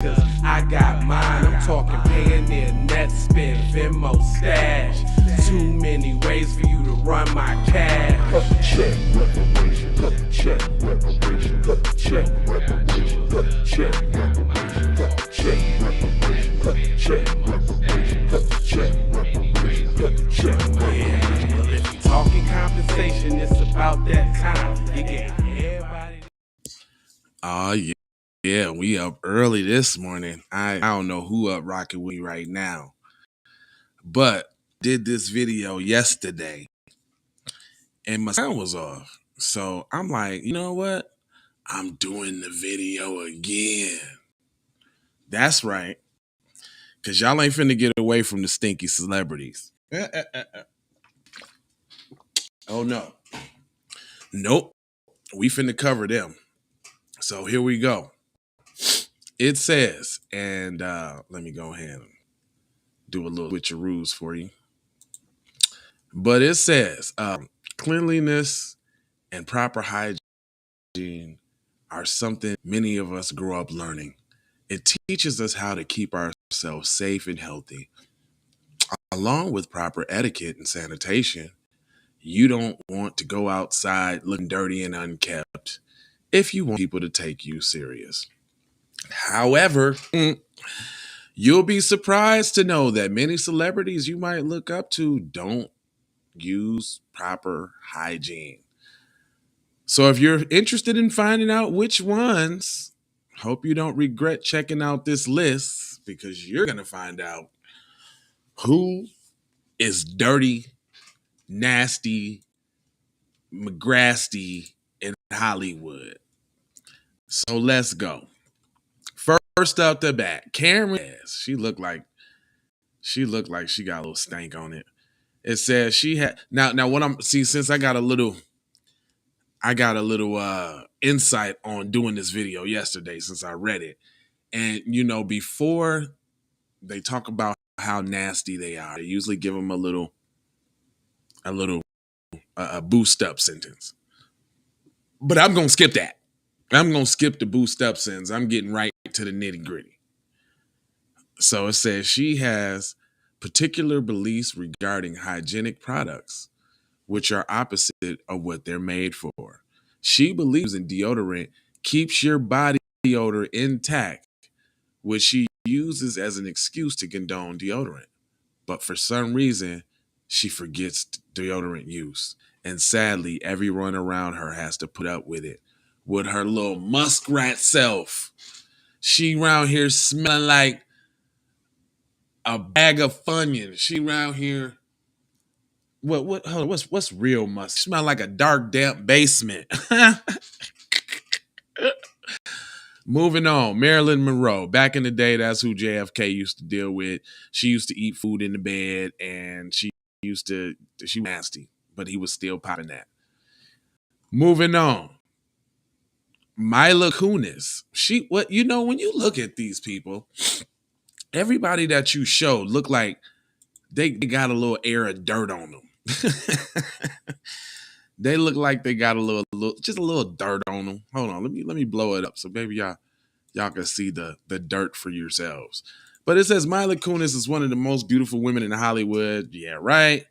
Cause I got mine. I'm talking Payoneer, net spin, Venmo, stash. Too many ways for you to run my cash. Check reparation, check reparation, check reparation, check reparation, check reparation, check reparation, check reparation, check. Yeah, well, if you talking compensation, it's about that time. You get everybody. Oh yeah. Yeah, we up early this morning. I don't know who up rocking with me right now, but did this video yesterday and my sound was off. So I'm like, you know what? I'm doing the video again. That's right. Cause y'all ain't finna get away from the stinky celebrities. Oh no. Nope. We finna cover them. So here we go. It says, and let me go ahead and do a little switcheroos for you. But it says, cleanliness and proper hygiene are something many of us grow up learning. It teaches us how to keep ourselves safe and healthy. Along with proper etiquette and sanitation, you don't want to go outside looking dirty and unkept if you want people to take you serious. However, you'll be surprised to know that many celebrities you might look up to don't use proper hygiene. So if you're interested in finding out which ones, hope you don't regret checking out this list, because you're going to find out who is dirty, nasty, McGrasty in Hollywood. So let's go. First up the bat, Cameron. She looked like she got a little stank on it. It says she had now what I'm see since I got a little insight on doing this video yesterday since I read it. And you know, before they talk about how nasty they are, they usually give them a little boost up sentence. But I'm gonna skip that. I'm gonna skip the boost up sentence. I'm getting right to the nitty gritty. So it says she has particular beliefs regarding hygienic products, which are opposite of what they're made for. She believes in deodorant keeps your body odor intact, which she uses as an excuse to condone deodorant. But for some reason, she forgets deodorant use. And sadly, everyone around her has to put up with it. With her little muskrat self. She around here smelling like a bag of Funyuns. She around here. Hold on, what's real musk? Smell like a dark, damp basement. Moving on, Marilyn Monroe. Back in the day, that's who JFK used to deal with. She used to eat food in the bed, and she was nasty, but he was still popping that. Moving on, Mila Kunis. When you look at these people, everybody that you show look like they got a little air of dirt on them. They look like they got just a little dirt on them. Hold on, let me blow it up so maybe y'all can see the dirt for yourselves. But it says Mila Kunis is one of the most beautiful women in Hollywood. Yeah, right.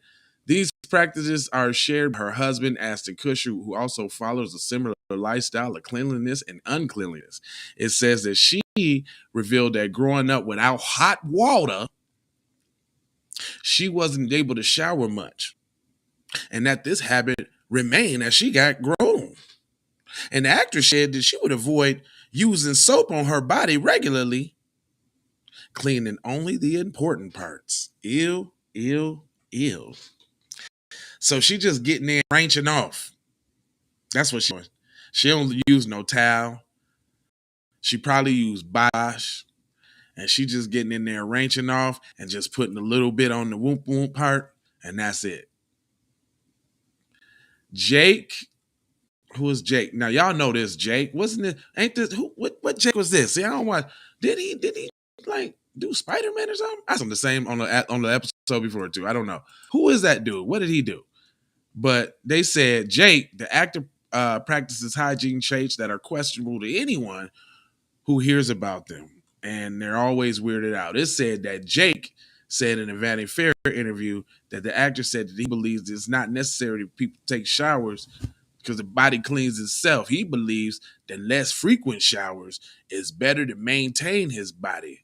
These practices are shared by her husband, Ashton Kutcher, who also follows a similar lifestyle of cleanliness and uncleanliness. It says that she revealed that growing up without hot water, she wasn't able to shower much, and that this habit remained as she got grown. And the actress said that she would avoid using soap on her body regularly, cleaning only the important parts. Ew, ew, ew. So she just getting there ranching off. That's what she doing. She don't use no towel. She probably used Bosch. And she just getting in there ranching off and just putting a little bit on the whoop whoop part. And that's it. Jake. Who is Jake? Now y'all know this Jake. Wasn't it? Ain't this what Jake was this? See, I don't watch. Did he like do Spider-Man or something? I saw the same on the episode before too. I don't know. Who is that dude? What did he do? But they said Jake, the actor, practices hygiene traits that are questionable to anyone who hears about them. and they're always weirded out. It said that Jake said in a Vanity Fair interview that the actor said that he believes it's not necessary for people to take showers because the body cleans itself. He believes that less frequent showers is better to maintain his body.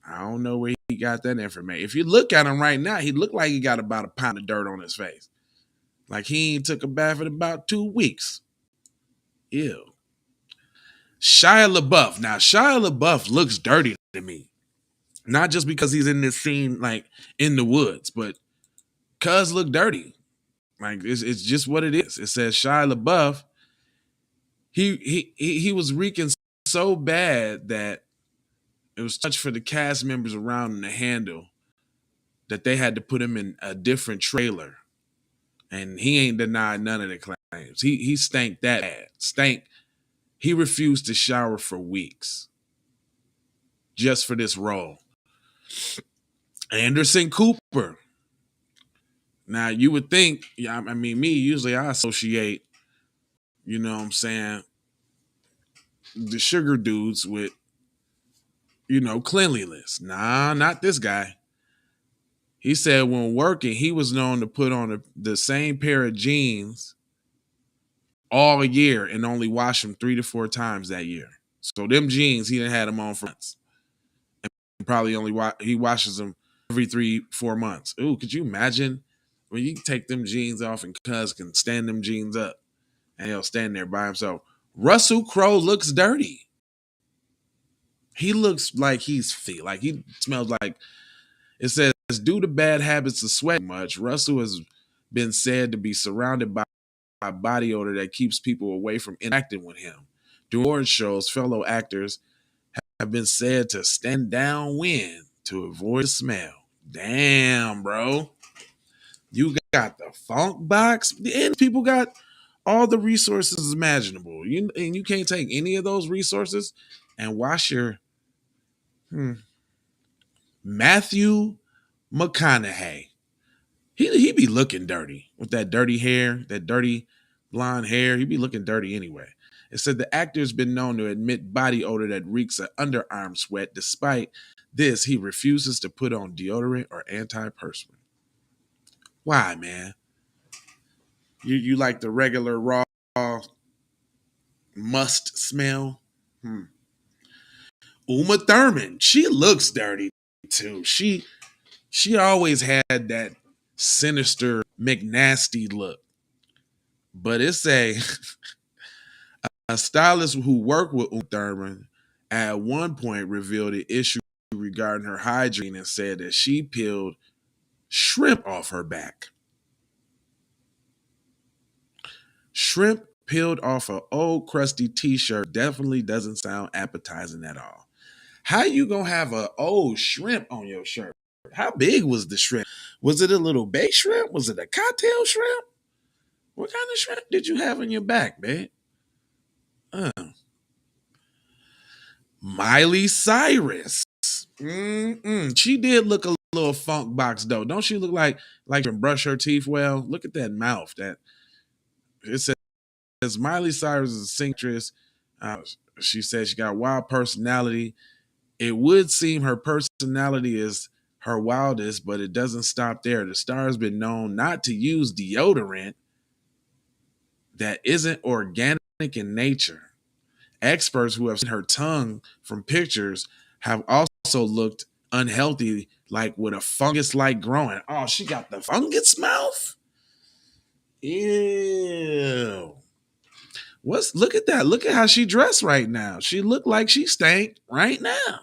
I don't know where he got that information. If you look at him right now, he looked like he got about a pound of dirt on his face. Like he ain't took a bath in about 2 weeks. Ew. Shia LaBeouf. Now, Shia LaBeouf looks dirty to me. Not just because he's in this scene, like, in the woods, but cuz look dirty. Like, it's just what it is. It says Shia LaBeouf, he was reeking so bad that it was too much for the cast members around him to handle, that they had to put him in a different trailer. And he ain't denied none of the claims. He stank that bad. Stank. He refused to shower for weeks just for this role. Anderson Cooper. Now, you would think, I mean, me, usually I associate, you know what I'm saying, the sugar dudes with, you know, cleanliness. Nah, not this guy. He said when working, he was known to put on the same pair of jeans all year and only wash them 3 to 4 times that year. So them jeans, he done had them on for months. And probably he washes them every 3-4 months. Ooh, could you imagine when you take them jeans off and cuz can stand them jeans up and he'll stand there by himself. Russell Crowe looks dirty. He looks like he's filthy. Like he smells like, it says, due to bad habits of sweating much, Russell has been said to be surrounded by a body odor that keeps people away from interacting with him. During award shows, fellow actors have been said to stand downwind to avoid the smell. Damn, bro. You got the funk box, and people got all the resources imaginable. And you can't take any of those resources and wash your Matthew McConaughey. He be looking dirty with that dirty hair, that dirty blonde hair. He be looking dirty anyway. It said the actor's been known to admit body odor that reeks of underarm sweat. Despite this, he refuses to put on deodorant or antiperspirant. Why, man? You like the regular raw must smell? Uma Thurman, she looks dirty too. She always had that sinister McNasty look. But it's a stylist who worked with Uma Thurman at one point revealed the issue regarding her hygiene and said that she peeled shrimp off her back. Shrimp peeled off an old crusty t-shirt definitely doesn't sound appetizing at all. How you gonna have an old shrimp on your shirt? How big was the shrimp? Was it a little baked shrimp? Was it a cocktail shrimp? What kind of shrimp did you have in your back, man? Miley Cyrus. She did look a little funk box though. Don't she look like she can brush her teeth well? Look at that mouth. That it says Miley Cyrus is a singstress. She said she got a wild personality. It would seem her personality is her wildest, but it doesn't stop there. The star has been known not to use deodorant that isn't organic in nature. Experts who have seen her tongue from pictures have also looked unhealthy, like with a fungus-like growing. Oh, she got the fungus mouth? Ew. Look at that. Look at how she dressed right now. She looked like she stank right now.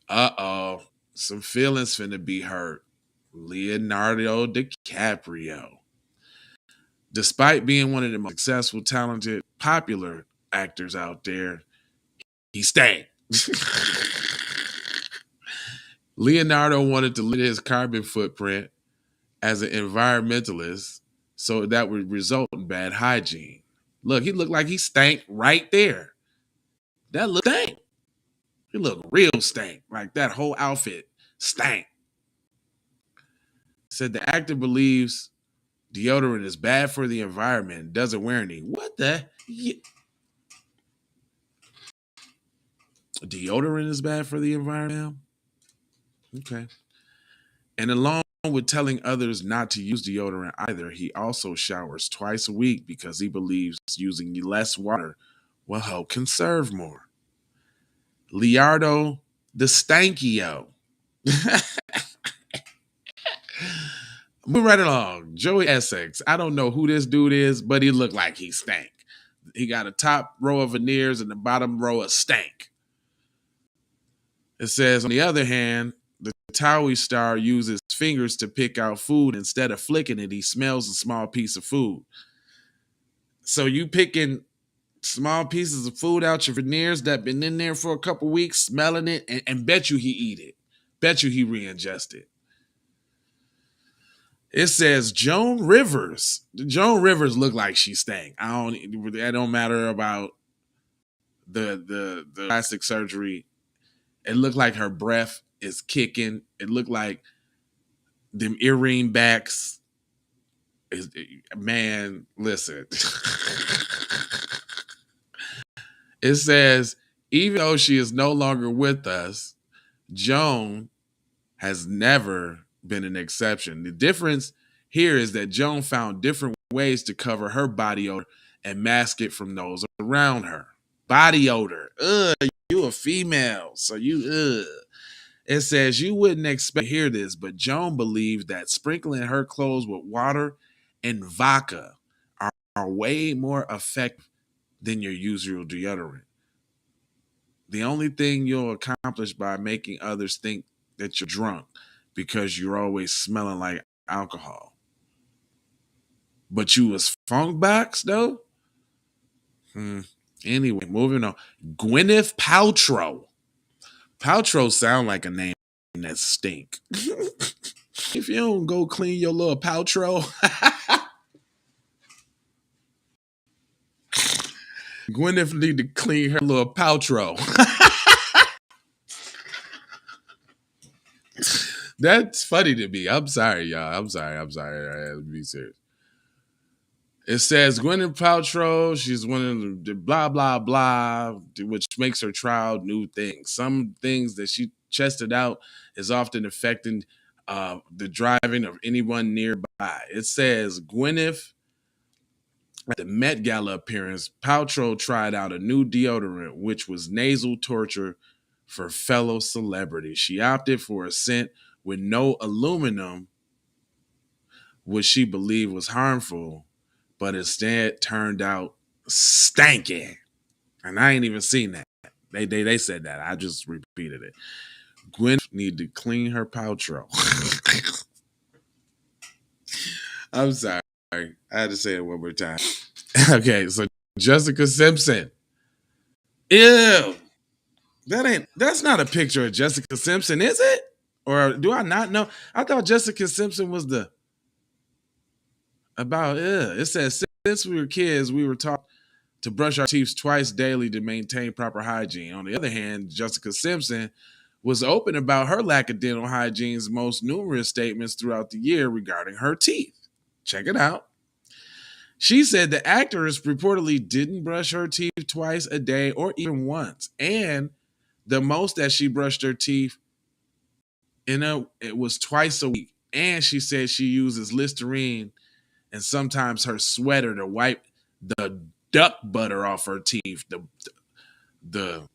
Uh-oh. Some feelings finna be hurt. Leonardo DiCaprio. Despite being one of the most successful, talented, popular actors out there, he stank. Leonardo wanted to limit his carbon footprint as an environmentalist so that would result in bad hygiene. Look, he looked like he stank right there. That look stank. He looked real stank. Like that whole outfit stank. Said the actor believes deodorant is bad for the environment and doesn't wear any. What the? Deodorant is bad for the environment. Okay. And along with telling others not to use deodorant either, he also showers twice a week because he believes using less water will help conserve more. Leonardo the Stankio. Move right along. Joey Essex. I don't know who this dude is, but he looked like he stank. He got a top row of veneers and the bottom row of stank. It says, on the other hand, the Towie star uses fingers to pick out food. Instead of flicking it, he smells a small piece of food. So you picking small pieces of food out your veneers that been in there for a couple weeks, smelling it, and bet you he eat it. Bet you he re-ingest it. It says Joan Rivers. Joan Rivers looked like she stank. It don't matter about the plastic surgery. It looked like her breath is kicking. It looked like them earring backs. Man, listen. It says, even though she is no longer with us, Joan has never been an exception. The difference here is that Joan found different ways to cover her body odor and mask it from those around her. Body odor. You a female, so you, It says you wouldn't expect to hear this, but Joan believes that sprinkling her clothes with water and vodka are way more effective than your usual deodorant. The only thing you'll accomplish by making others think that you're drunk because you're always smelling like alcohol. But you was funk box though? Anyway, moving on. Gwyneth Paltrow. Paltrow sound like a name that stink. If you don't go clean your little Paltrow. Gwyneth need to clean her little Paltrow. That's funny to me. I'm sorry, y'all. I'm sorry. I have to be serious. It says Gwyneth Paltrow, she's one of the blah, blah, blah, which makes her try out new things. Some things that she chested out is often affecting the driving of anyone nearby. It says Gwyneth, at the Met Gala appearance, Paltrow tried out a new deodorant, which was nasal torture for fellow celebrities. She opted for a scent with no aluminum, which she believed was harmful, but instead turned out stanky. And I ain't even seen that. They said that. I just repeated it. Gwen need to clean her Paltrow. I'm sorry. I had to say it one more time. Okay, so Jessica Simpson. Ew. That's not a picture of Jessica Simpson, is it? Or do I not know? I thought Jessica Simpson was it says, since we were kids, we were taught to brush our teeth twice daily to maintain proper hygiene. On the other hand, Jessica Simpson was open about her lack of dental hygiene's most numerous statements throughout the year regarding her teeth. Check it out. She said the actress reportedly didn't brush her teeth twice a day or even once. And the most that she brushed her teeth, it was twice a week. And she said she uses Listerine and sometimes her sweater to wipe the duck butter off her teeth. The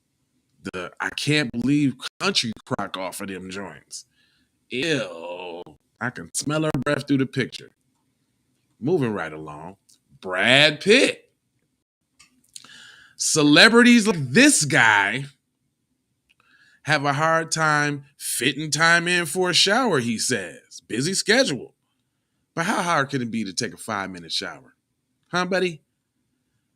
I can't believe country crock off of them joints. Ew. I can smell her breath through the picture. Moving right along. Brad Pitt. Celebrities like this guy have a hard time fitting time in for a shower, he says. Busy schedule. But how hard can it be to take a 5-minute shower? Huh, buddy?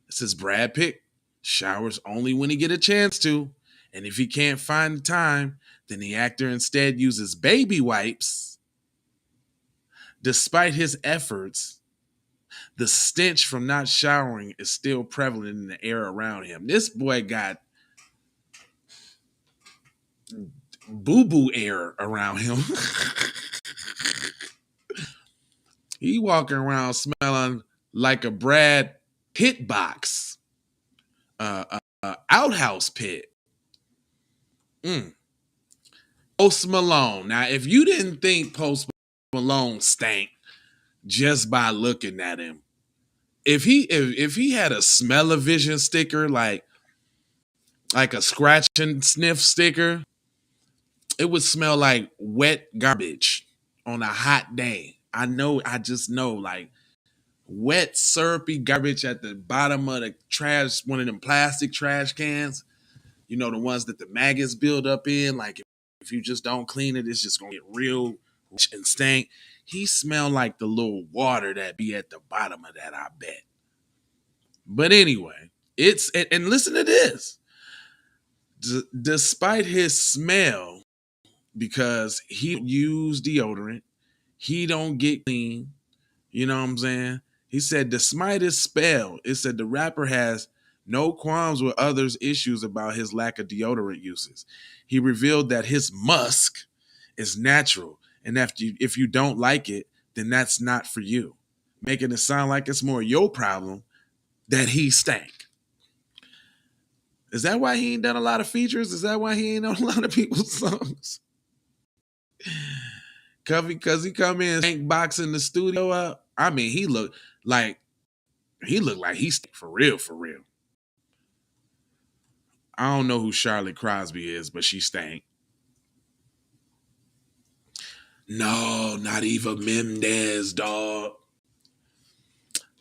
It says Brad Pitt showers only when he get a chance to. And if he can't find the time, then the actor instead uses baby wipes. Despite his efforts, the stench from not showering is still prevalent in the air around him. This boy got boo-boo air around him. He walking around smelling like a Brad Pitt box, outhouse pit. Mm. Post Malone. Now, if you didn't think Post Malone stank just by looking at him, if he had a smell-o-vision sticker, like a scratch and sniff sticker, it would smell like wet garbage on a hot day. I just know, like wet, syrupy garbage at the bottom of the trash, one of them plastic trash cans. You know, the ones that the maggots build up in. Like if you just don't clean it, it's just gonna get real rich and stank. He smelled like the little water that be at the bottom of that, I bet. But anyway, and listen to this. Despite his smell, because he use deodorant, he don't get clean. You know what I'm saying? He said, despite his spell, it said the rapper has no qualms with others' issues about his lack of deodorant uses. He revealed that his musk is natural, and if you don't like it, then that's not for you, making it sound like it's more your problem that he stank. Is that why he ain't done a lot of features? Is that why he ain't on a lot of people's songs? Because he come in stank boxing the studio up. I mean, he looked like he stank for real, for real. I don't know who Charlotte Crosby is, but she stank. No, not Eva Mendes, dog.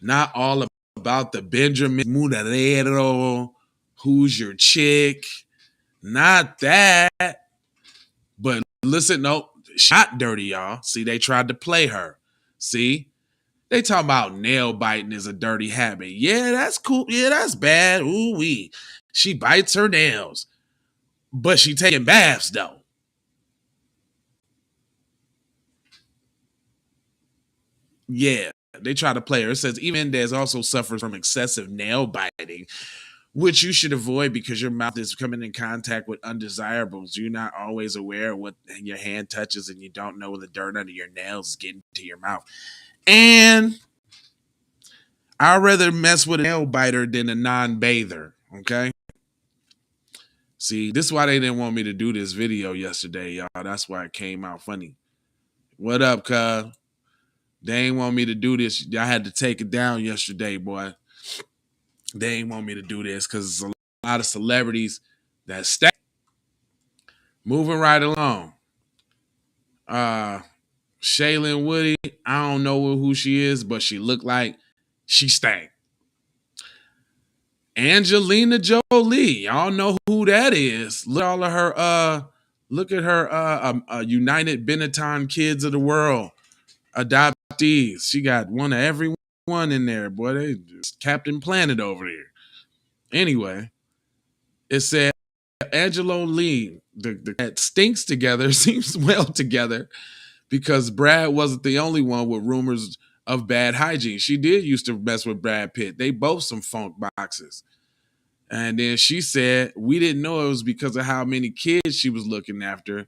Not all about the Benjamin Mudadero. Who's your chick? Not that. But listen, no, she not dirty, y'all. See, they tried to play her. See? They talking about nail biting is a dirty habit. Yeah, that's cool. Yeah, that's bad. Ooh wee. She bites her nails. But she taking baths, though. Yeah, they try to play her. It says even Mendez also suffers from excessive nail biting, which you should avoid because your mouth is coming in contact with undesirables. You're not always aware of what your hand touches, and you don't know when the dirt under your nails is getting to your mouth. And I'd rather mess with a nail biter than a non-bather, okay? See, this is why they didn't want me to do this video yesterday, y'all. That's why it came out funny. What up, cuz? They ain't want me to do this. I had to take it down yesterday, boy. They ain't want me to do this because there's a lot of celebrities that stay. Moving right along. Shailene Woodley, I don't know who she is, but she looked like she stank. Angelina Jolie, y'all know who that is. Look at all of her United Benetton kids of the world, adoptees. She got one of every one in there, boy. They just Captain Planet over there. Anyway, it said Angelo Lee, that stinks together, seems well together, because Brad wasn't the only one with rumors of bad hygiene. She did used to mess with Brad Pitt. They both some funk boxes. And then she said, we didn't know it was because of how many kids she was looking after,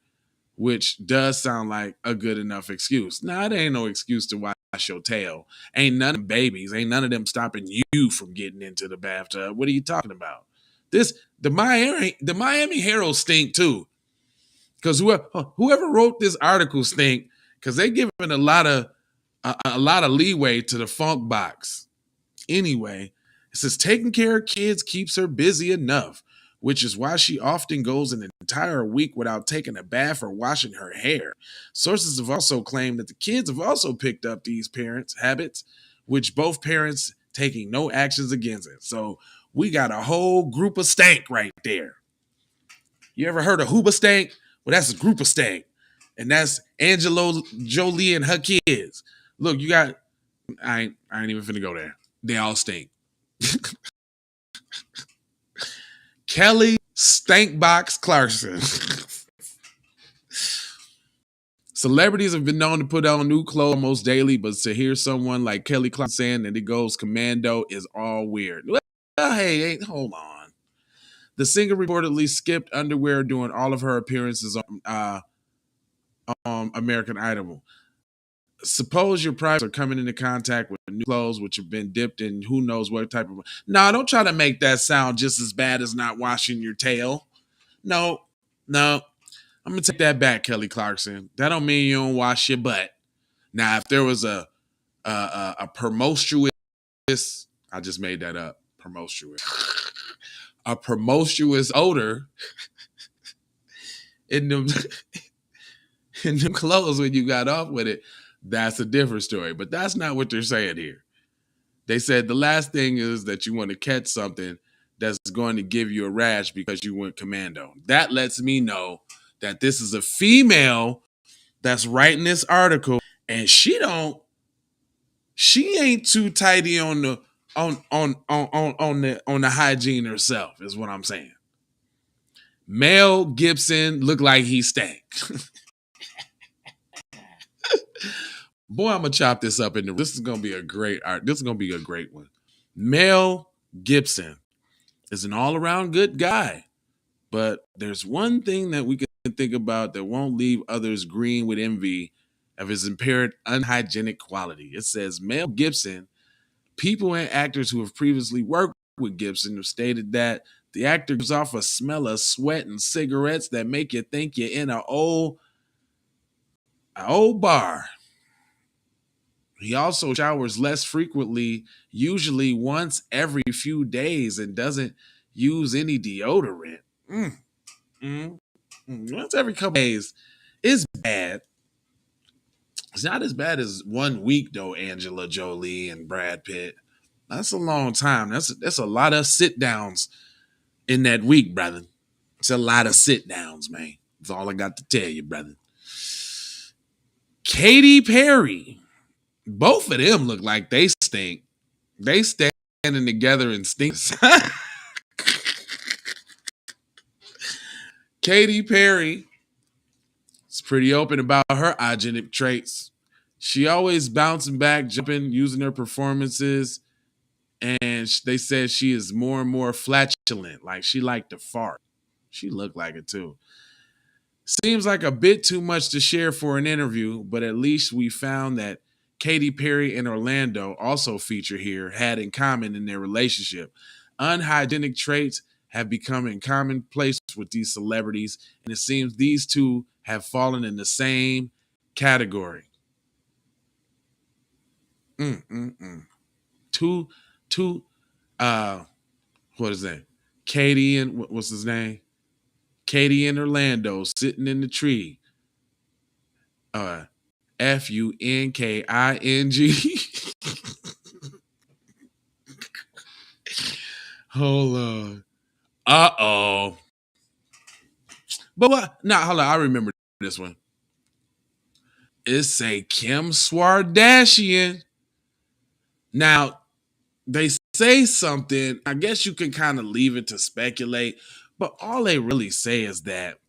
which does sound like a good enough excuse. Nah, it ain't no excuse to wash your tail. Ain't none of them babies. Ain't none of them stopping you from getting into the bathtub. What are you talking about? The Miami Herald stink too. Because whoever wrote this article stink, because they giving a lot of leeway to the funk box. Anyway, it says taking care of kids keeps her busy enough, which is why she often goes an entire week without taking a bath or washing her hair. Sources have also claimed that the kids have also picked up these parents' habits, which both parents taking no actions against it. So we got a whole group of stank right there. You ever heard of Hooba stank? Well, that's a group of stank. And that's Angelo Jolie and her kids. Look, you got, I ain't even finna go there. They all stink. Kelly Stankbox Clarkson. Celebrities have been known to put on new clothes almost daily, but to hear someone like Kelly Clarkson saying that it goes commando is all weird. Well, hey, hold on. The singer reportedly skipped underwear during all of her appearances on American Idol. Suppose your privates are coming into contact with new clothes which have been dipped in who knows what type of... No, don't try to make that sound just as bad as not washing your tail. No, No, I'm gonna take that back, Kelly Clarkson. That don't mean you don't wash your butt. Now, if there was a promiscuous, I just made that up. Promiscuous, a promiscuous odor in them in them clothes when you got off with it, that's a different story. But that's not what they're saying here. They said the last thing is that you want to catch something that's going to give you a rash because you went commando. That lets me know that this is a female that's writing this article, and she ain't too tidy on the on the hygiene herself, is what I'm saying. Mel Gibson looked like he stank. Boy, I'm gonna chop this up into. This is gonna be a great art. This is gonna be a great one. Mel Gibson is an all-around good guy, but there's one thing that we can think about that won't leave others green with envy of his impaired unhygienic quality. It says Mel Gibson. People and actors who have previously worked with Gibson have stated that the actor gives off a smell of sweat and cigarettes that make you think you're in an old bar. He also showers less frequently, usually once every few days, and doesn't use any deodorant. Once every couple days is bad. It's not as bad as 1 week, though, Angela Jolie and Brad Pitt. That's a long time. That's a lot of sit-downs in that week, brother. It's a lot of sit-downs, man. That's all I got to tell you, brother. Katy Perry. Both of them look like they stink. They standing together and stink. Katy Perry is pretty open about her hygienic traits. She always bouncing back, jumping, using her performances. And they said she is more and more flatulent. Like she liked to fart. She looked like it too. Seems like a bit too much to share for an interview, but at least we found that Katy Perry and Orlando, also featured here, had in common in their relationship. Unhygienic traits have become in commonplace with these celebrities, and it seems these two have fallen in the same category. Two, what is that? Katie and what's his name? Katie and Orlando sitting in the tree. Funking. Hold on. Uh-oh. But what? Nah, hold on. I remember this one. It's a Kim Swardashian. Now, they say something. I guess you can kind of leave it to speculate, but all they really say is that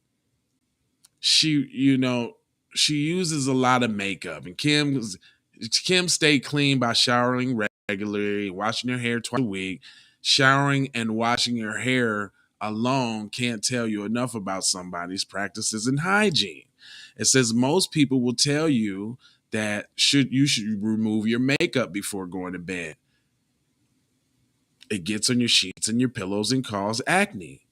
she uses a lot of makeup, and Kim stayed clean by showering regularly, washing her hair twice a week. Showering and washing her hair alone can't tell you enough about somebody's practices in hygiene. It says most people will tell you that you should remove your makeup before going to bed. It gets on your sheets and your pillows and causes acne.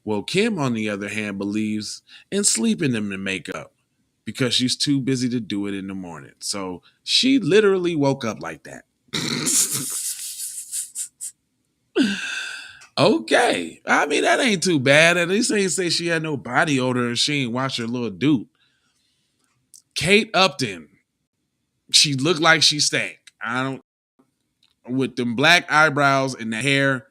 Well, Kim, on the other hand, believes in sleeping in the makeup because she's too busy to do it in the morning. So she literally woke up like that. Okay. I mean, that ain't too bad. At least they ain't say she had no body odor and she ain't wash her little dude. Kate Upton. She looked like she stank. With them black eyebrows and the hair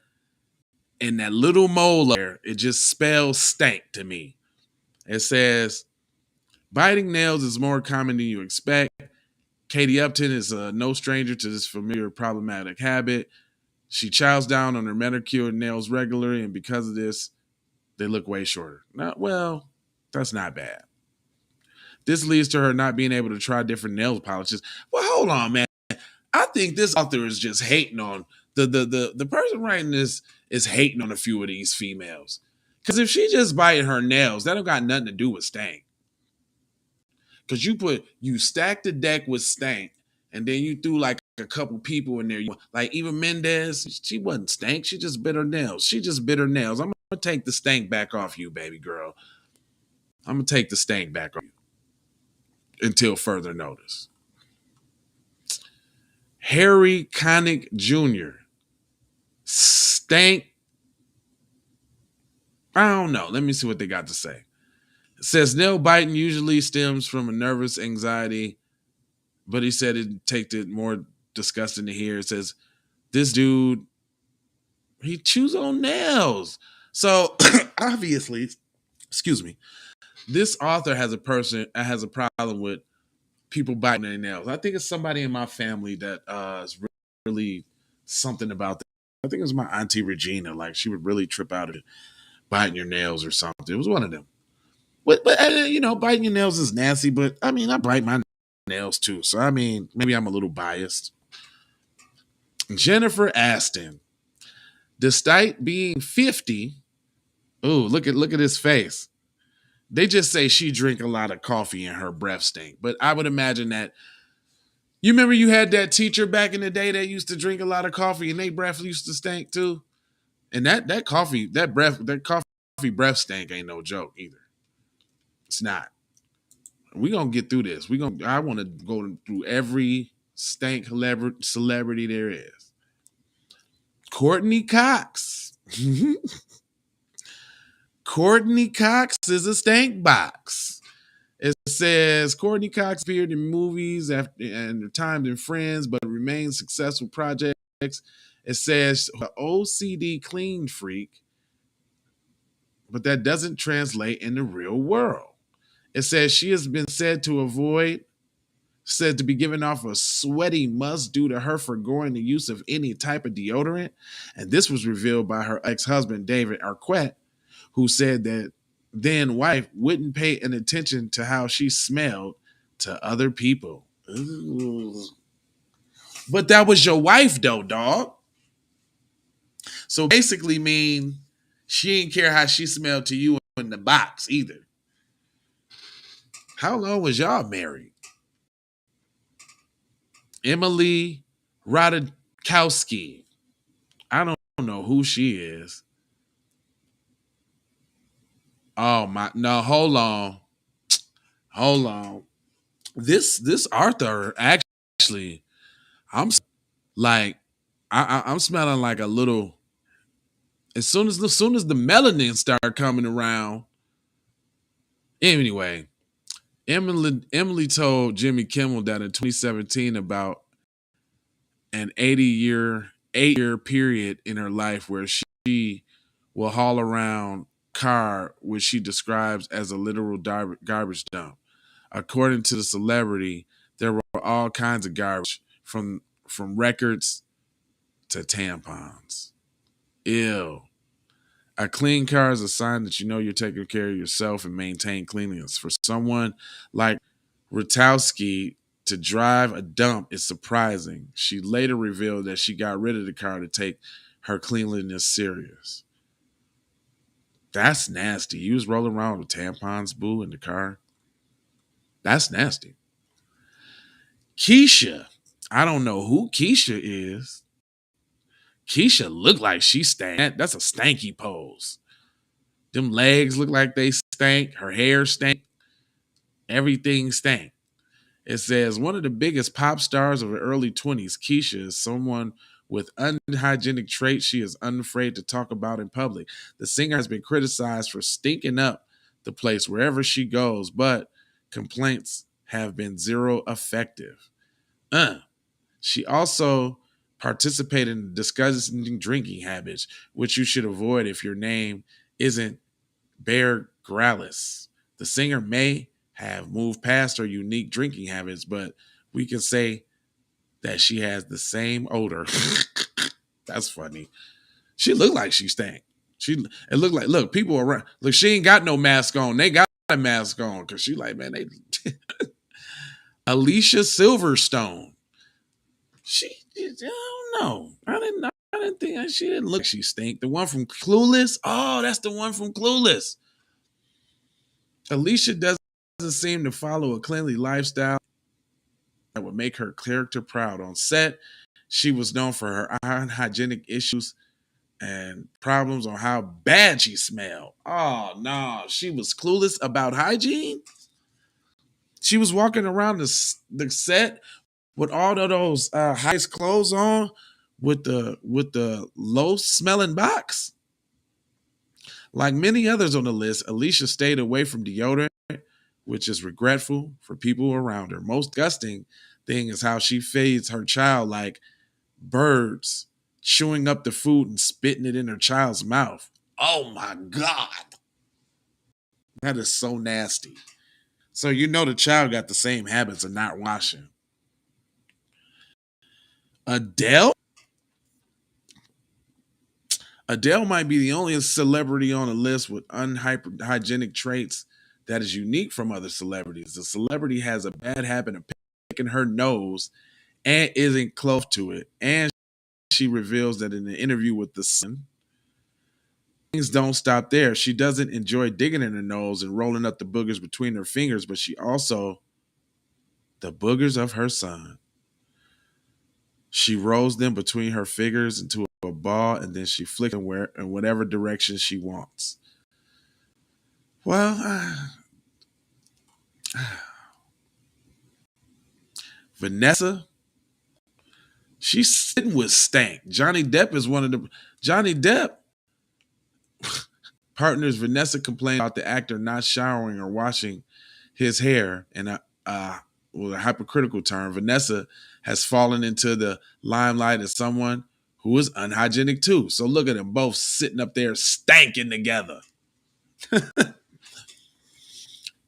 and that little mole there, it just spells stank to me. It says, biting nails is more common than you expect. Katie Upton is no stranger to this familiar problematic habit. She chows down on her manicured nails regularly, and because of this, they look way shorter. Well, that's not bad. This leads to her not being able to try different nail polishes. Well, hold on, man. I think this author is just hating on the person writing this is hating on a few of these females. Because if she just biting her nails, that don't got nothing to do with stank. Because you stack the deck with stank, and then you threw like a couple people in there. Like Eva Mendes, she wasn't stank. She just bit her nails. I'm going to take the stank back off you, baby girl. I'm gonna take the stank back on you until further notice. Harry Connick Jr. Stank. I don't know. Let me see what they got to say. It says nail biting usually stems from a nervous anxiety, but he said it'd take it more disgusting to hear. It says this dude, he chews on nails. So obviously, excuse me, this author has a problem with people biting their nails. I think it's somebody in my family that is really something about that. I think it was my auntie Regina. Like she would really trip out at biting your nails or something. It was one of them. But you know, biting your nails is nasty. But I mean, I bite my nails too. So I mean, maybe I'm a little biased. Jennifer Aston, despite being 50, ooh, look at his face. They just say she drink a lot of coffee and her breath stink. But I would imagine that you remember you had that teacher back in the day that used to drink a lot of coffee and they breath used to stink too. And that coffee breath stink ain't no joke either. It's not. We gonna get through this. I want to go through every stank celebrity there is. Courtney Cox. Courtney Cox is a stank box. It says Courtney Cox appeared in movies and timed in Friends, but remains successful projects. It says OCD clean freak, but that doesn't translate in the real world. It says she has been said to be given off a sweaty must due to her foregoing the use of any type of deodorant. And this was revealed by her ex-husband, David Arquette, who said that then wife wouldn't pay an attention to how she smelled to other people. Ooh. But that was your wife though, dog. So basically mean she didn't care how she smelled to you in the box either. How long was y'all married? Emily Ratajkowski. I don't know who she is. Oh my, no, hold on. This Arthur actually, I'm like, I'm smelling like a little. As soon as the melanin start coming around. Anyway, Emily told Jimmy Kimmel that in 2017 about an 8-year period in her life where she will haul around car, which she describes as a literal garbage dump. According to the celebrity, there were all kinds of garbage from records to tampons. Ew. A clean car is a sign that you know you're taking care of yourself and maintain cleanliness. For someone like Rutowski to drive a dump is surprising. She later revealed that she got rid of the car to take her cleanliness serious. That's nasty. You was rolling around with tampons, boo, in the car. That's nasty. Keisha. I don't know who Keisha is. Keisha looked like she stank. That's a stanky pose. Them legs look like they stank. Her hair stank. Everything stank. It says one of the biggest pop stars of her early 20s, Keisha, is someone with unhygienic traits she is unafraid to talk about in public. The singer has been criticized for stinking up the place wherever she goes, but complaints have been zero effective. She also participated in disgusting drinking habits, which you should avoid if your name isn't Bear Grylls. The singer may have moved past her unique drinking habits, but we can say that she has the same odor. That's funny. She looked like she stank. It looked like, look, people around. Look, she ain't got no mask on. They got a mask on because she like, man, they. Alicia Silverstone. I don't know. I didn't think she didn't look. She stink. The one from Clueless. Oh, that's the one from Clueless. Alicia doesn't seem to follow a cleanly lifestyle that would make her character proud on set. She was known for her unhygienic issues and problems on how bad she smelled. Oh no, she was clueless about hygiene. She was walking around the set with all of those high clothes on, with the low smelling box. Like many others on the list, Alicia stayed away from deodorant, which is regretful for people around her. Most disgusting thing is how she feeds her child like birds, chewing up the food and spitting it in her child's mouth. Oh my God. That is so nasty. So you know the child got the same habits of not washing. Adele? Adele might be the only celebrity on the list with unhygienic traits that is unique from other celebrities. The celebrity has a bad habit of picking her nose and isn't close to it. And she reveals that in an interview with The Sun, things don't stop there. She doesn't enjoy digging in her nose and rolling up the boogers between her fingers, but she also, the boogers of her son. She rolls them between her fingers into a ball, and then she flicks them in whatever direction she wants. Well, Vanessa, she's sitting with stank. Johnny Depp is one of the Johnny Depp partners. Vanessa complained about the actor not showering or washing his hair, and well, a hypocritical term. Vanessa has fallen into the limelight as someone who is unhygienic too. So look at them both sitting up there stanking together.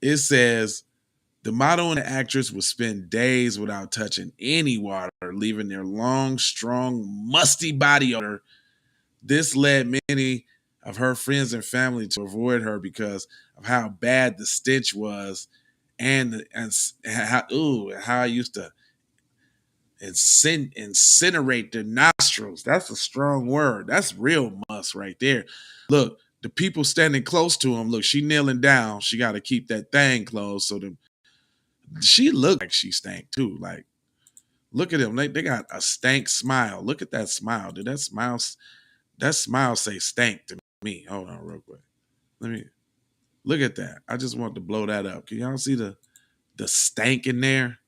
It says the model and the actress would spend days without touching any water, leaving their long, strong, musty body odor. This led many of her friends and family to avoid her because of how bad the stench was, and how I used to incinerate their nostrils. That's a strong word. That's real must right there. Look, the people standing close to him. Look, she kneeling down. She got to keep that thing closed. So she looked like she stank too. Like, look at them. They got a stank smile. Look at that smile. Did that smile say stank to me? Hold on real quick. Let me look at that. I just want to blow that up. Can y'all see the stank in there?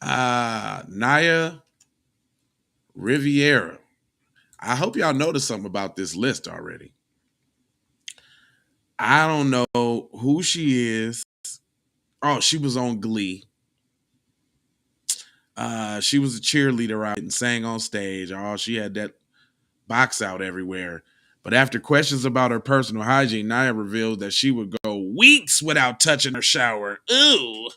Naya Riviera. I hope y'all noticed something about this list already. I don't know who she is. Oh, she was on Glee. She was a cheerleader, right, and sang on stage. Oh, she had that box out everywhere. But after questions about her personal hygiene, Naya revealed that she would go weeks without touching her shower. Ooh.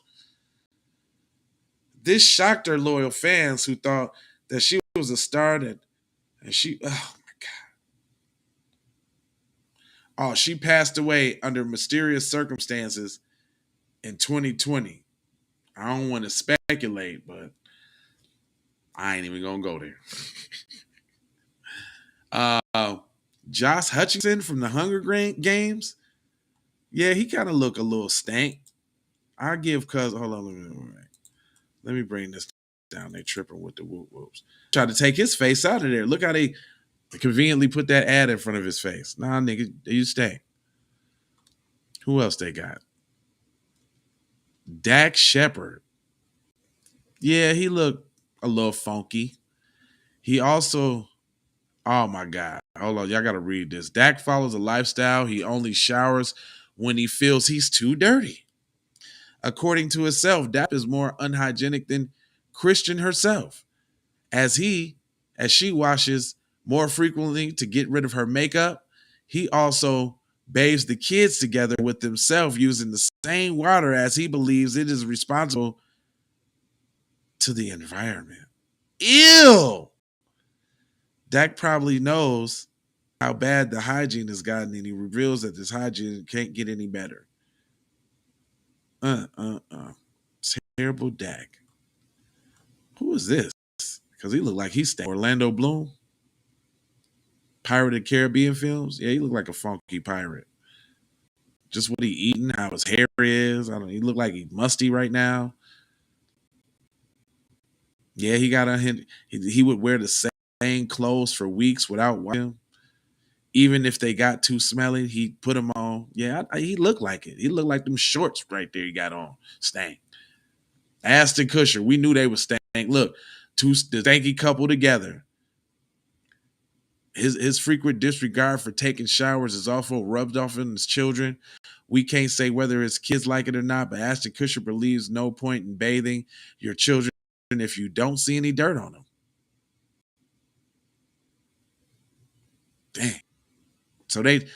This shocked her loyal fans who thought that she was a star and she, oh my God. Oh, she passed away under mysterious circumstances in 2020. I don't want to speculate, but I ain't even gonna go there. Josh Hutcherson from the Hunger Games. Yeah, he kind of look a little stank. I give cousin. Hold on, let me bring this down. They tripping with the whoop whoops. Try to take his face out of there. Look how they conveniently put that ad in front of his face. Nah, nigga, you stay. Who else they got? Dak Shepard. Yeah, he looked a little funky. He also, oh my God. Hold on, y'all got to read this. Dak follows a lifestyle. He only showers when he feels he's too dirty. According to himself, Dak is more unhygienic than Christian herself, as she washes more frequently to get rid of her makeup. He also bathes the kids together with himself using the same water, as he believes it is responsible to the environment. Ew! Dak probably knows how bad the hygiene has gotten, and he reveals that this hygiene can't get any better. Terrible Dak. Who is this? Because he looked like he's Orlando Bloom. Pirate of the Caribbean films. Yeah, he looked like a funky pirate. Just what he eating, how his hair is. I don't know. He looked like he's musty right now. Yeah, he got on him. He would wear the same clothes for weeks without washing them. Even if they got too smelly, he put them on. Yeah, he looked like it. He looked like them shorts right there he got on. Stank. Ashton Kutcher, we knew they were stank. Look, the stanky couple together. His frequent disregard for taking showers is also rubbed off on his children. We can't say whether his kids like it or not, but Ashton Kutcher believes no point in bathing your children if you don't see any dirt on them. Dang. So they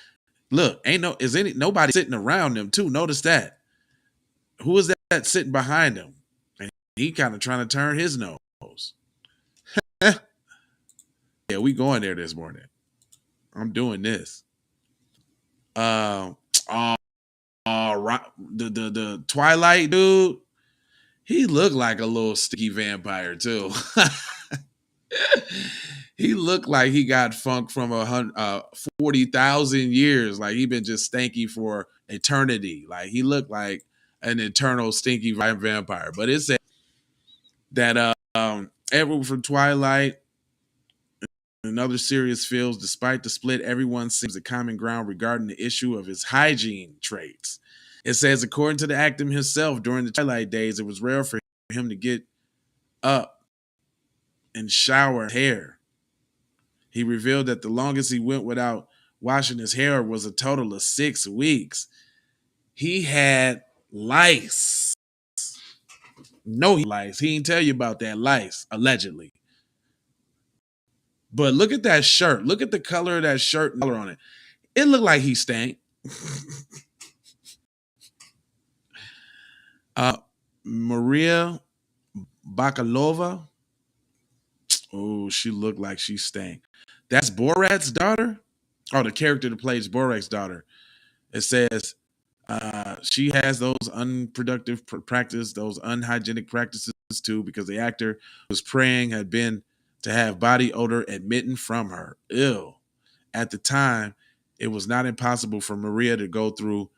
look, nobody sitting around them too. Notice that. Who is that sitting behind him? And he kind of trying to turn his nose. Yeah, we going there this morning. I'm doing this. Uh, oh, the Twilight dude. He looked like a little sticky vampire too. He looked like he got funk from 40,000 years. Like he been just stanky for eternity. Like he looked like an eternal stinky vampire. But it said that everyone from Twilight and other serious fields, despite the split, everyone seems a common ground regarding the issue of his hygiene traits. It says, according to the actor himself, during the Twilight days, it was rare for him to get up and shower hair. He revealed that the longest he went without washing his hair was a total of 6 weeks. He had lice. No lice. He didn't tell you about that lice, allegedly. But look at that shirt. Look at the color of that shirt and color on it. It looked like he stank. Maria Bakalova. Oh, she looked like she stank. That's Borat's daughter? Oh, the character that plays Borat's daughter. It says she has those unproductive practices, those unhygienic practices too, because the actor was praying had been to have body odor emitting from her. Ew. At the time, it was not impossible for Maria to go through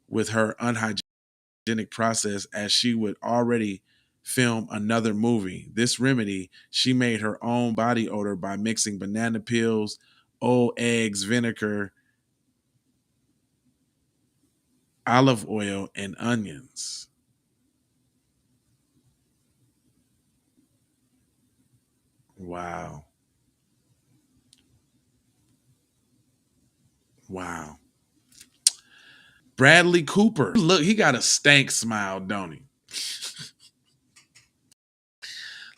with her unhygienic process as she would already film another movie. This remedy, she made her own body odor by mixing banana peels, old eggs, vinegar, olive oil, and onions. Wow. Wow. Bradley Cooper. Look, he got a stank smile, don't he?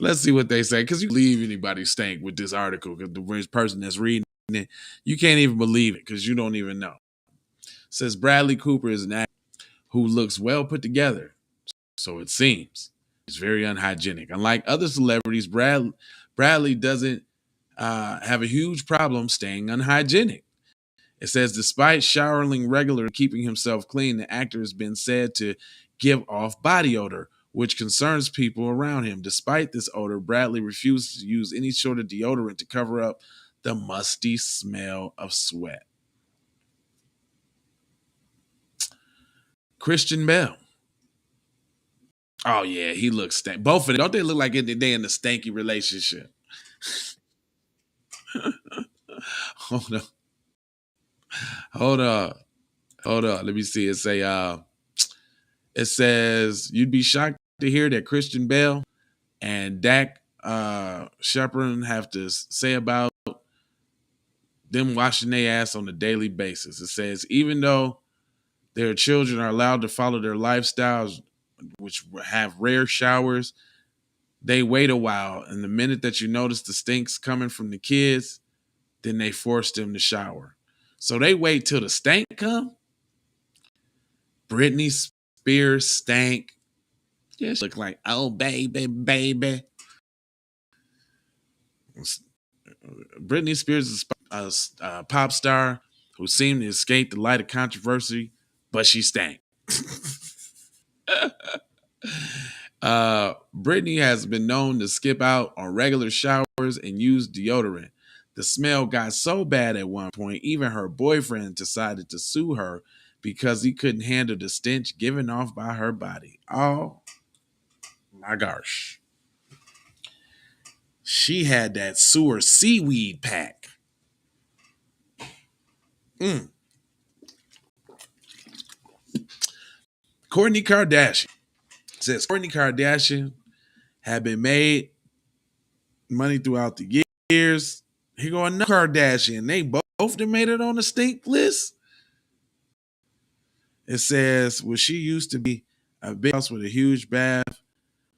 Let's see what they say, because you leave anybody stank with this article, because the person that's reading it, you can't even believe it because you don't even know. It says Bradley Cooper is an actor who looks well put together, so it seems. He's very unhygienic. Unlike other celebrities, Bradley doesn't have a huge problem staying unhygienic. It says, despite showering regularly and keeping himself clean, the actor has been said to give off body odor, which concerns people around him. Despite this odor, Bradley refuses to use any sort of deodorant to cover up the musty smell of sweat. Christian Bale. Oh, yeah, he looks stank. Both of them, don't they look like they in a stanky relationship? Hold on. Hold on. Let me see. It says you'd be shocked to hear that Christian Bale and Dak Shepard have to say about them washing their ass on a daily basis. It says even though their children are allowed to follow their lifestyles, which have rare showers, they wait a while, and the minute that you notice the stinks coming from the kids, then they force them to shower. So they wait till the stank come. Britney Spears stank. Yeah, she look like, oh, baby. Britney Spears is a pop star who seemed to escape the light of controversy, but she stank. Britney has been known to skip out on regular showers and use deodorant. The smell got so bad at one point, even her boyfriend decided to sue her because he couldn't handle the stench given off by her body. Oh my gosh. She had that sewer seaweed pack. Kourtney Kardashian says Kourtney Kardashian had been made money throughout the years. Here go another Kardashian. They both done made it on the stink list. It says, well, she used to be a big house with a huge bath.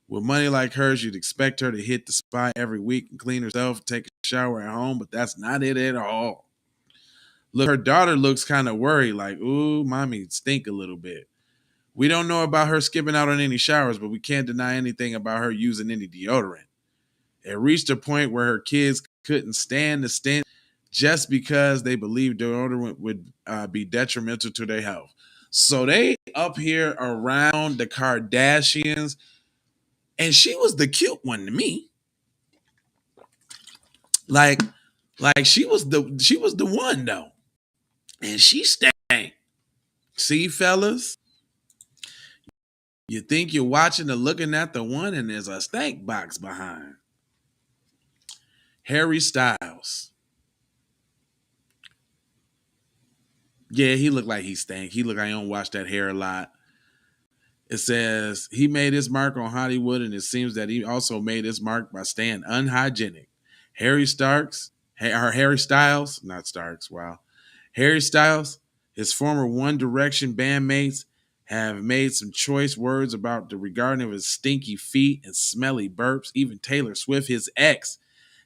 With money like hers, you'd expect her to hit the spot every week and clean herself, take a shower at home, but that's not it at all. Look, her daughter looks kind of worried, like, ooh, mommy stink a little bit. We don't know about her skipping out on any showers, but we can't deny anything about her using any deodorant. It reached a point where her kids couldn't stand the stench just because they believed deodorant would be detrimental to their health. So they up here around the Kardashians, and she was the cute one to me. Like she was the one though, and she stank. See, fellas, you think you're watching or looking at the one, and there's a stank box behind. Harry Styles. Yeah, he looked like he stank. He looked like he don't wash that hair a lot. It says he made his mark on Hollywood, and it seems that he also made his mark by staying unhygienic. Harry Styles, not Starks, wow. Harry Styles, his former One Direction bandmates have made some choice words about the regarding of his stinky feet and smelly burps. Even Taylor Swift, his ex,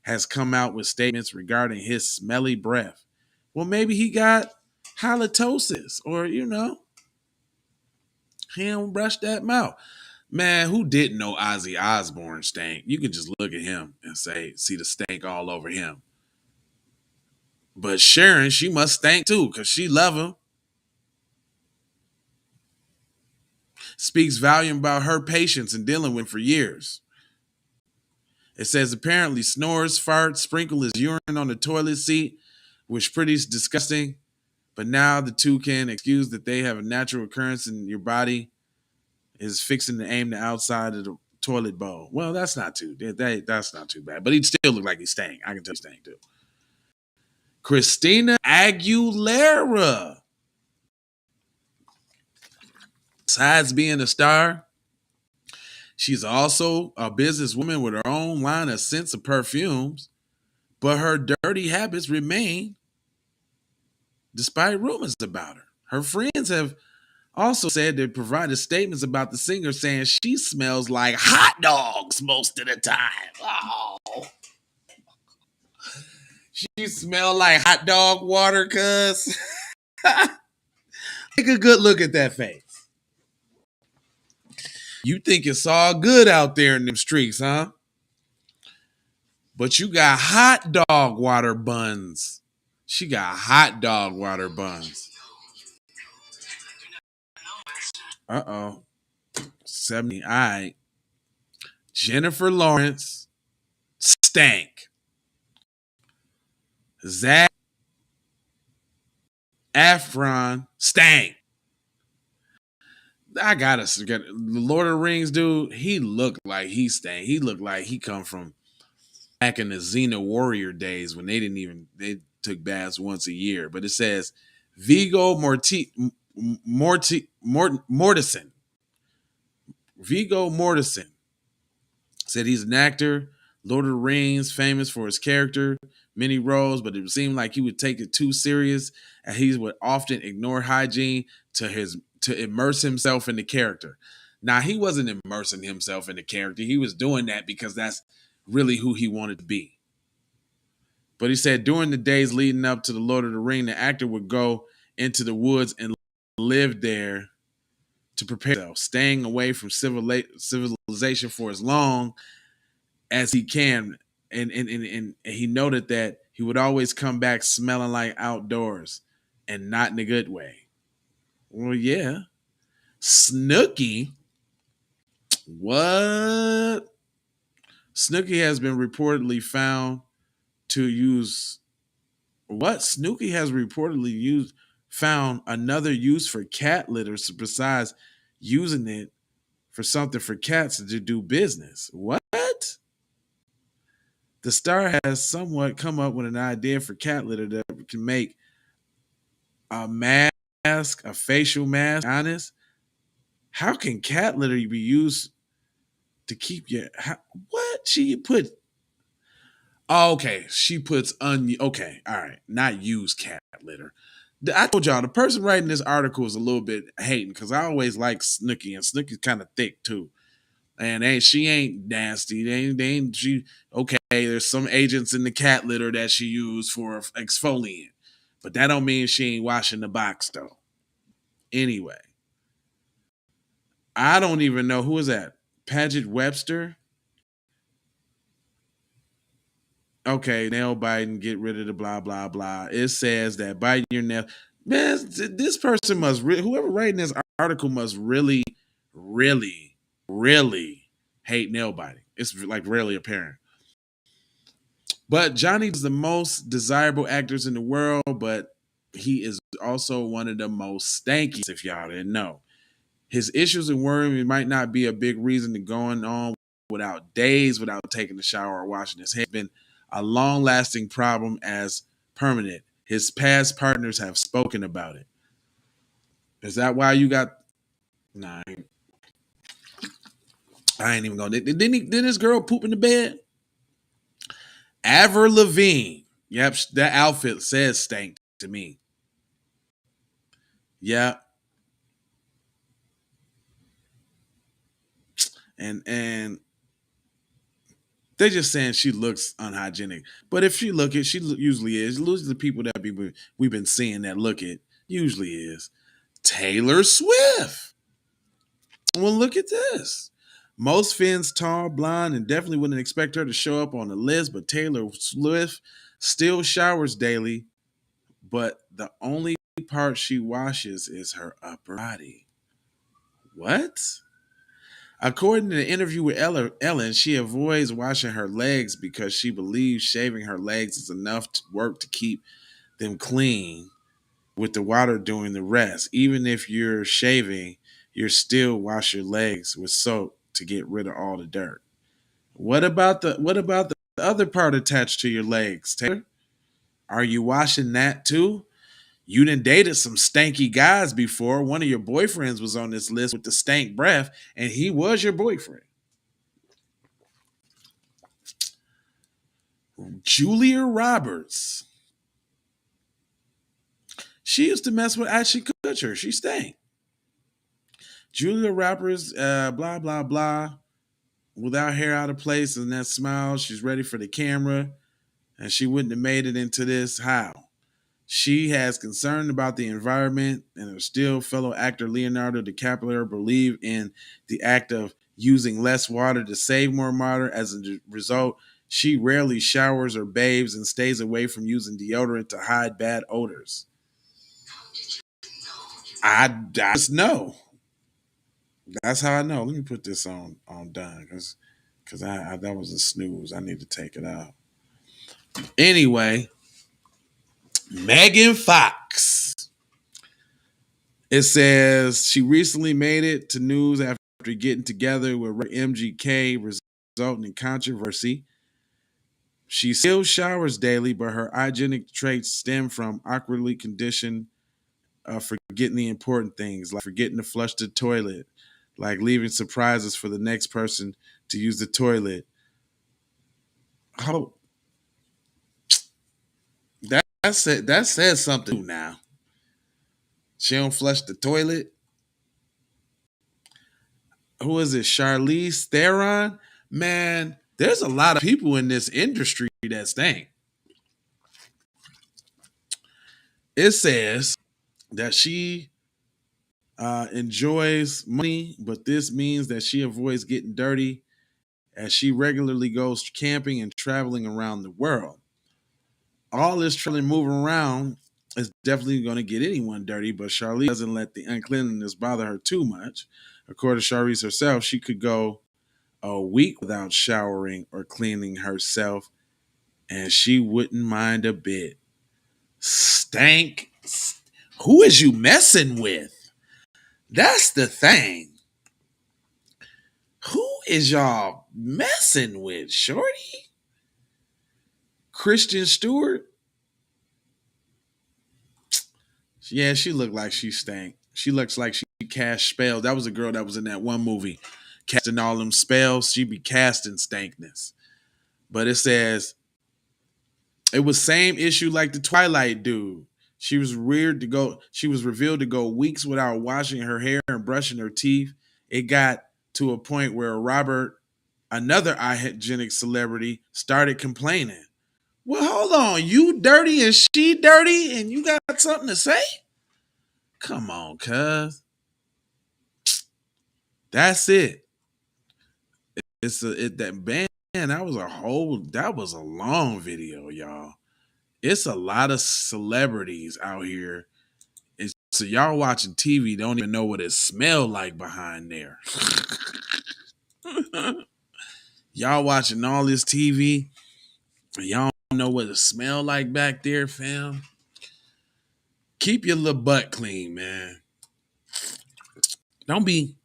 has come out with statements regarding his smelly breath. Well, maybe he got halitosis, or he don't brush that mouth. Man, who didn't know Ozzy Osbourne stank? You can just look at him and see the stank all over him. But Sharon, she must stank too, because she love him. Speaks volume about her patience and dealing with for years. It says apparently snores, farts, sprinkle his urine on the toilet seat, which pretty disgusting. But now the two can excuse that they have a natural occurrence in your body is fixing to aim the outside of the toilet bowl. Well, that's not too bad. But he'd still look like he stank. I can tell he stank too. Christina Aguilera. Besides being a star, she's also a businesswoman with her own line of scents of perfumes, but her dirty habits remain despite rumors about her. Her friends have also said they provided statements about the singer saying she smells like hot dogs most of the time. Oh. She smell like hot dog water, cuz. Take a good look at that face. You think it's all good out there in them streets, huh? But you got hot dog water buns. She got hot dog water buns. Uh-oh. 70. All right. Jennifer Lawrence stank. Zac Efron stank. I gotta get the Lord of the Rings dude. He looked like he stank. He looked like he come from back in the Xena Warrior days when they took baths once a year. But it says Viggo Mortensen. Viggo Mortensen said he's an actor, Lord of the Rings, famous for his character, many roles, but it seemed like he would take it too serious, and he would often ignore hygiene to immerse himself in the character. Now, he wasn't immersing himself in the character. He was doing that because that's really who he wanted to be. But he said during the days leading up to the Lord of the Ring, the actor would go into the woods and live there to prepare himself, staying away from civilization for as long as he can. And he noted that he would always come back smelling like outdoors and not in a good way. Well, yeah. Snooki. What? Snooki has been reportedly found to use what? Snooki has reportedly found another use for cat litter besides using it for something for cats to do business. What? The star has somewhat come up with an idea for cat litter that can make a mask, a facial mask. Honest, how can cat litter be used to keep your what she put? Oh, okay, she puts okay, all right, not use cat litter. I told y'all the person writing this article is a little bit hating because I always like Snooki, and Snooki's kind of thick too. And she ain't nasty. They ain't she okay. There's some agents in the cat litter that she used for exfoliant, but that don't mean she ain't washing the box though. Anyway, I don't even know who is that. Paget Webster. Okay, nail biting, get rid of the blah blah blah. It says that biting your nail. Man, this person must whoever writing this article must really, really, really hate nail biting. It's like rarely apparent. But Johnny's the most desirable actors in the world, but he is also one of the most stanky, if y'all didn't know. His issues and worrying might not be a big reason to going on without days without taking a shower or washing his hair. It's been a long-lasting problem as permanent. His past partners have spoken about it. Is that why you got? Nah, I ain't even going. Didn't this girl poop in the bed? Avril Lavigne. Yep, that outfit says stank to me. Yep. And they're just saying she looks unhygienic. But if she look it, she usually is. Usually the people that we've been seeing that look it usually is Taylor Swift. Well, look at this. Most Finns tall, blonde, and definitely wouldn't expect her to show up on the list, but Taylor Swift still showers daily, but the only part she washes is her upper body. What? According to the interview with Ellen, she avoids washing her legs because she believes shaving her legs is enough work to keep them clean, with the water doing the rest. Even if you're shaving, you still wash your legs with soap to get rid of all the dirt. What about the other part attached to your legs, Taylor? Are you washing that too? You done dated some stanky guys before. One of your boyfriends was on this list with the stank breath, and he was your boyfriend. Julia Roberts. She used to mess with Ashton Kutcher. She stank. Julia Roberts, blah, blah, blah. Without hair out of place and that smile, she's ready for the camera, and she wouldn't have made it into this. How? She has concern about the environment, and her still fellow actor Leonardo DiCaprio believe in the act of using less water to save more water. As a result, she rarely showers or bathes and stays away from using deodorant to hide bad odors. I just know. That's how I know. Let me put this on done because I that was a snooze. I need to take it out. Anyway, Megan Fox. It says she recently made it to news after getting together with MGK, resulting in controversy. She still showers daily, but her hygienic traits stem from awkwardly conditioned forgetting the important things, like forgetting to flush the toilet, like leaving surprises for the next person to use the toilet. Oh, that says something now. She don't flush the toilet. Who is it? Charlize Theron? Man, there's a lot of people in this industry that stink. It says that she enjoys money, but this means that she avoids getting dirty as she regularly goes camping and traveling around the world. All this traveling, moving around is definitely going to get anyone dirty, but Charlize doesn't let the uncleanliness bother her too much. According to Charlize herself, she could go a week without showering or cleaning herself, and she wouldn't mind a bit. Stank. Who is you messing with? That's the thing. Who is y'all messing with, shorty? Kristen Stewart. Yeah, she looked like she stank. She looks like she cast spells. That was a girl that was in that one movie, casting all them spells. She be casting stankness. But it says it was same issue like the Twilight dude. She was revealed to go weeks without washing her hair and brushing her teeth. It got to a point where Robert, another hygienic celebrity, started complaining. Well, hold on. You dirty and she dirty and you got something to say? Come on, cuz. That's it. That band, that was a long video, y'all. It's a lot of celebrities out here. So y'all watching TV don't even know what it smelled like behind there. Y'all watching all this TV, and y'all don't know what it smelled like back there, fam. Keep your little butt clean, man. Don't be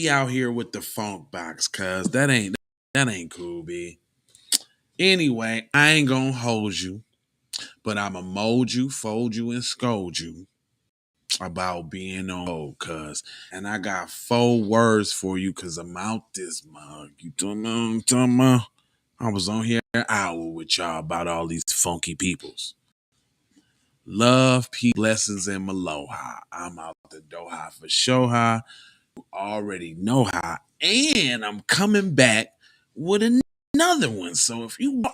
out here with the funk box, cuz that ain't cool, B. Anyway, I ain't gonna hold you, but I'ma mold you, fold you, and scold you about being on hold, cuz. And I got 4 words for you, cuz I'm out this mug. You don't know what I'm talking about? I was on here an hour with y'all about all these funky peoples. Love, peace, blessings, and aloha. I'm out the doha for Shoha. You already know how. And I'm coming back with another one. So if you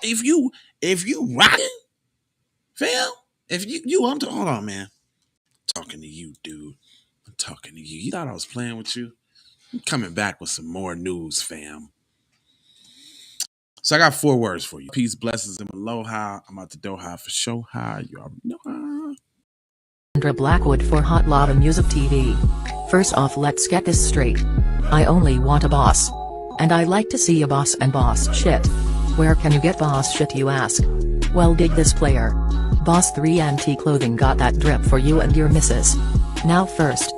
rocking, fam, hold on, man. I'm talking to you, dude. I'm talking to you. You thought I was playing with you? I'm coming back with some more news, fam. So I got 4 words for you. Peace, blessings, and aloha. I'm out the doha for Shoha. You already know how. Sandra Blackwood for Hot Lava Music TV. First off, let's get this straight. I only want a boss. And I like to see a boss and boss shit. Where can you get boss shit, you ask? Well, dig this player. Boss 3 Anti Clothing got that drip for you and your missus. Now first,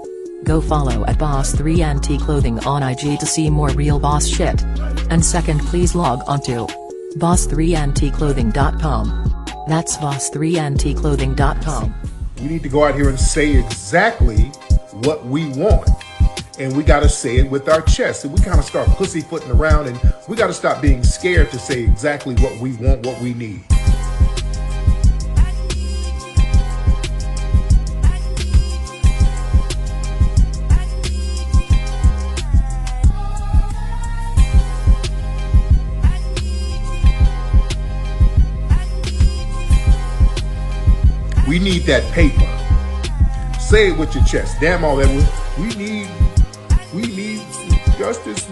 go follow at Boss 3 Anti Clothing on IG to see more real boss shit. And second, please log on to boss3anticlothing.com. That's boss3anticlothing.com. We need to go out here and say exactly what we want. And we got to say it with our chest. And we kind of start pussyfooting around, and we got to stop being scared to say exactly what we want, what we need. We need that paper. Say it with your chest. Damn all that. We need justice.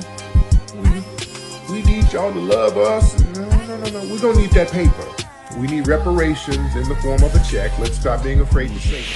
We need y'all to love us. No. We don't need that paper. We need reparations in the form of a check. Let's stop being afraid to say it.